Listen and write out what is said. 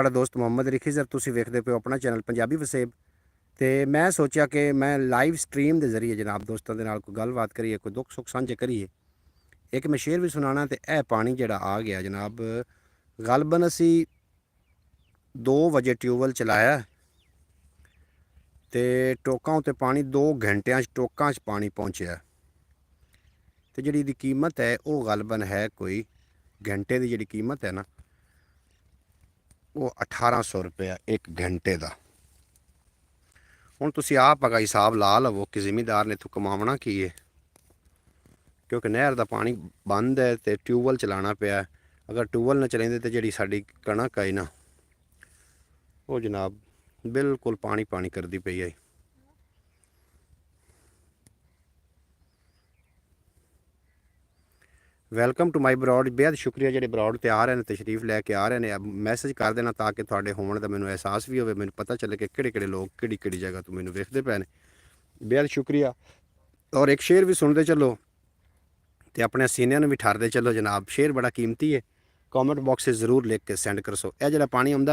ਤੁਹਾਡਾ ਦੋਸਤ ਮੁਹੰਮਦ ਰਿਖੀ ਤੁਸੀਂ ਵੇਖਦੇ ਪਏ ਹੋ ਆਪਣਾ ਚੈਨਲ ਪੰਜਾਬੀ ਵਸੇਬ। ਤੇ ਮੈਂ ਸੋਚਿਆ ਕਿ ਮੈਂ ਲਾਈਵ ਸਟ੍ਰੀਮ ਦੇ ਜ਼ਰੀਏ ਜਨਾਬ ਦੋਸਤਾਂ ਦੇ ਨਾਲ ਕੋਈ ਗੱਲਬਾਤ ਕਰੀਏ, ਕੋਈ ਦੁੱਖ ਸੁੱਖ ਸਾਂਝੇ ਕਰੀਏ। ਇੱਕ ਮੈਂ ਸ਼ੇਰ ਵੀ ਸੁਣਾਉਣਾ। ਤੇ ਇਹ ਪਾਣੀ ਜਿਹੜਾ ਆ ਗਿਆ ਜਨਾਬ, ਗਲਬਨ ਅਸੀਂ 2 ਵਜੇ ਟਿਊਬਵੈੱਲ ਚਲਾਇਆ ਤੇ ਟੋਕਾਂ ਉੱਤੇ ਪਾਣੀ 2 ਘੰਟਿਆਂ 'ਚ ਟੋਕਾਂ 'ਚ ਪਾਣੀ ਪਹੁੰਚਿਆ। ਤੇ ਜਿਹੜੀ ਇਹਦੀ ਕੀਮਤ ਹੈ ਉਹ ਗਲਬਨ ਹੈ ਕੋਈ घंटे की जी कीमत है ना, वो 1800 रुपया 1 घंटे का। हुण तुसीं आप अगर हिसाब ला लवो कि जिमीदार ने इत्थों कमावना की है, क्योंकि नहर का पानी बंद है तो ट्यूबवैल चलाना पिया। अगर ट्यूबवैल न चलेंदे तो जी साडी कणक है ना, वो जनाब बिल्कुल पानी पानी करती पई है। Welcome to my broad. बेहद शुक्रिया जो ब्रॉड ते आ रहे हैं, तशरीफ लैके आ रहे हैं। मैसेज कर देना ताकि थोड़े होने का मैनू एहसास भी हो, मैनू पता चले कि किहड़े लोग किहड़ी जगह तो मैनू वेखते पे ने। बेहद शुक्रिया। और एक शेर भी सुनते चलो तो अपने सीनियर भी ठारते चलो जनाब। शेर बड़ा कीमती है, कॉमेंट बॉक्स से ज़रूर लिख के सेंड कर सो। यह जो पानी आंदा